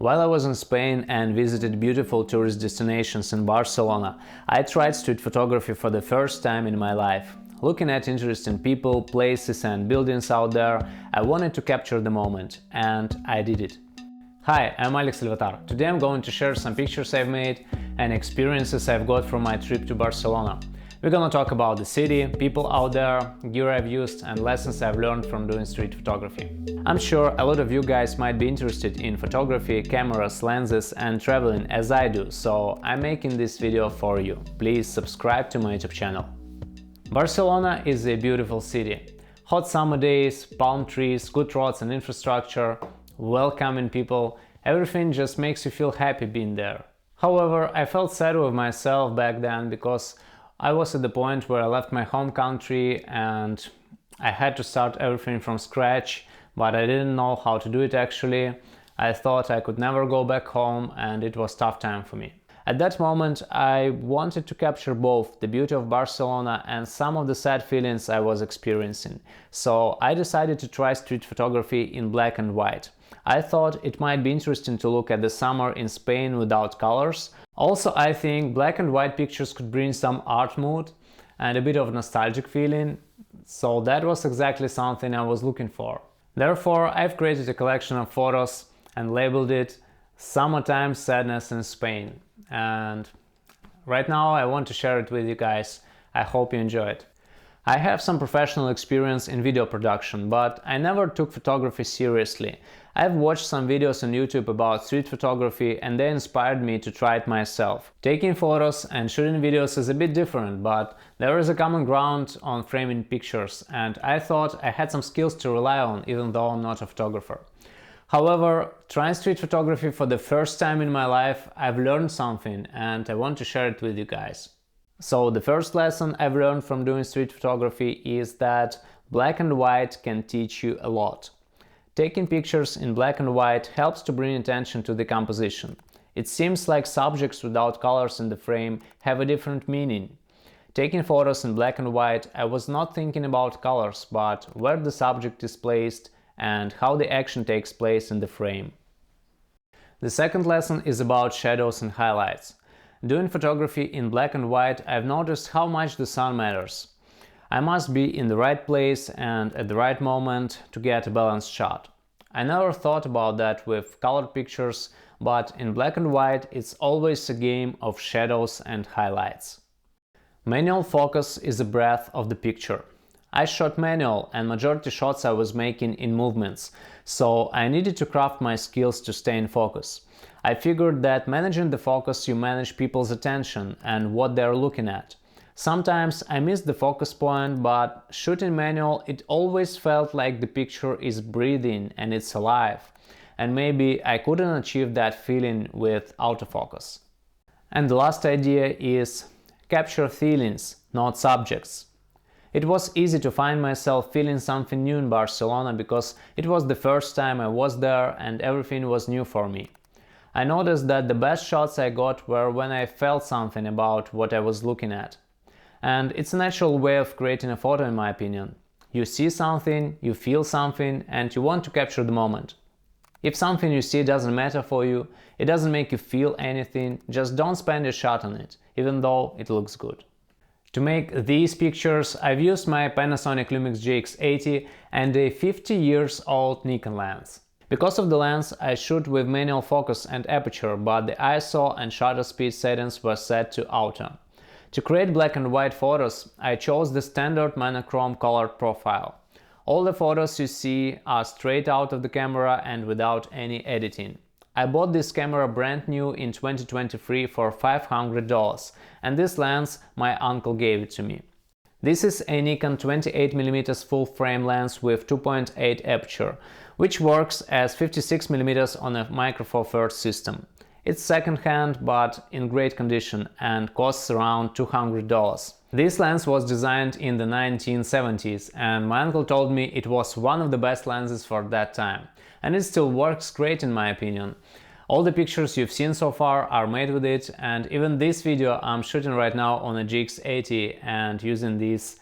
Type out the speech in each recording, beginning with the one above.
While I was in Spain and visited beautiful tourist destinations in Barcelona, I tried street photography for the first time in my life. Looking at interesting people, places and buildings out there, I wanted to capture the moment, and I did it. Hi, I'm Alex Al-Vatar. Today I'm going to share some pictures I've made and experiences I've got from my trip to Barcelona. We're gonna talk about the city, people out there, gear I've used and lessons I've learned from doing street photography. I'm sure a lot of you guys might be interested in photography, cameras, lenses and traveling as I do, so I'm making this video for you. Please subscribe to my YouTube channel. Barcelona is a beautiful city. Hot summer days, palm trees, good roads and infrastructure, welcoming people, everything just makes you feel happy being there. However, I felt sad with myself back then because I was at the point where I left my home country and I had to start everything from scratch, but I didn't know how to do it actually. I thought I could never go back home and it was a tough time for me. At that moment, I wanted to capture both the beauty of Barcelona and some of the sad feelings I was experiencing. So I decided to try street photography in black and white. I thought it might be interesting to look at the summer in Spain without colors. Also, I think black and white pictures could bring some art mood and a bit of nostalgic feeling. So that was exactly something I was looking for. Therefore, I've created a collection of photos and labeled it Summertime Sadness in Spain. And right now I want to share it with you guys. I hope you enjoy it. I have some professional experience in video production, but I never took photography seriously. I've watched some videos on YouTube about street photography and they inspired me to try it myself. Taking photos and shooting videos is a bit different, but there is a common ground on framing pictures and I thought I had some skills to rely on even though I'm not a photographer. However, trying street photography for the first time in my life, I've learned something and I want to share it with you guys. So the first lesson I've learned from doing street photography is that black and white can teach you a lot. Taking pictures in black and white helps to bring attention to the composition. It seems like subjects without colors in the frame have a different meaning. Taking photos in black and white, I was not thinking about colors, but where the subject is placed and how the action takes place in the frame. The second lesson is about shadows and highlights. Doing photography in black and white, I've noticed how much the sun matters. I must be in the right place and at the right moment to get a balanced shot. I never thought about that with colored pictures, but in black and white it's always a game of shadows and highlights. Manual focus is the breath of the picture. I shot manual and majority shots I was making in movements, so I needed to craft my skills to stay in focus. I figured that managing the focus you manage people's attention and what they're looking at. Sometimes I missed the focus point, but shooting manual it always felt like the picture is breathing and it's alive, and maybe I couldn't achieve that feeling with autofocus. And the last idea is capture feelings, not subjects. It was easy to find myself feeling something new in Barcelona because it was the first time I was there and everything was new for me. I noticed that the best shots I got were when I felt something about what I was looking at. And it's a natural way of creating a photo in my opinion. You see something, you feel something and you want to capture the moment. If something you see doesn't matter for you, it doesn't make you feel anything, just don't spend a shot on it, even though it looks good. To make these pictures, I've used my Panasonic Lumix GX80 and a 50-year-old Nikon lens. Because of the lens, I shoot with manual focus and aperture, but the ISO and shutter speed settings were set to auto. To create black and white photos, I chose the standard monochrome colored profile. All the photos you see are straight out of the camera and without any editing. I bought this camera brand new in 2023 for $500, and this lens my uncle gave it to me. This is a Nikon 28mm full-frame lens with 2.8 aperture, which works as 56mm on a Micro Four Thirds system. It's second-hand but in great condition and costs around $200. This lens was designed in the 1970s and my uncle told me it was one of the best lenses for that time. And it still works great in my opinion. All the pictures you've seen so far are made with it, and even this video I'm shooting right now on a GX80 and using this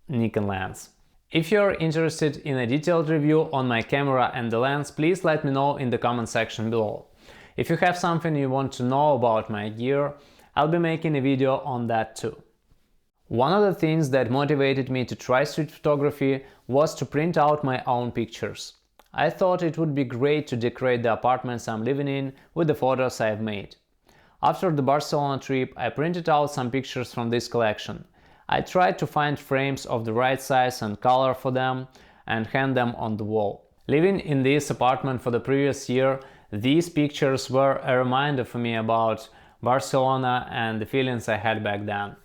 Nikon lens. If you're interested in a detailed review on my camera and the lens, please let me know in the comment section below. If you have something you want to know about my gear, I'll be making a video on that too. One of the things that motivated me to try street photography was to print out my own pictures. I thought it would be great to decorate the apartments I'm living in with the photos I've made. After the Barcelona trip, I printed out some pictures from this collection. I tried to find frames of the right size and color for them and hang them on the wall. Living in this apartment for the previous year, these pictures were a reminder for me about Barcelona and the feelings I had back then.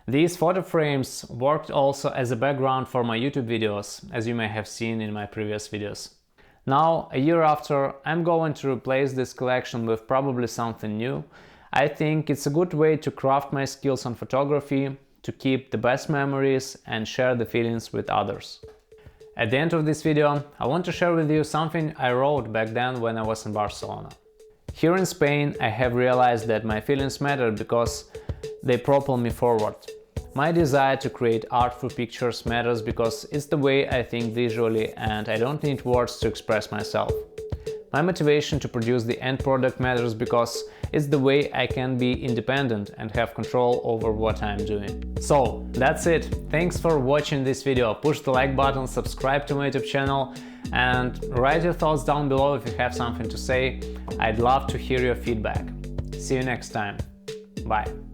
These photo frames worked also as a background for my YouTube videos, as you may have seen in my previous videos. Now, a year after, I'm going to replace this collection with probably something new. I think it's a good way to craft my skills on photography, to keep the best memories and share the feelings with others. At the end of this video, I want to share with you something I wrote back then when I was in Barcelona. Here in Spain, I have realized that my feelings matter because they propel me forward. My desire to create artful pictures matters because it's the way I think visually and I don't need words to express myself. My motivation to produce the end product matters because it's the way I can be independent and have control over what I'm doing. So, that's it. Thanks for watching this video. Push the like button, subscribe to my YouTube channel and write your thoughts down below if you have something to say. I'd love to hear your feedback. See you next time. Bye.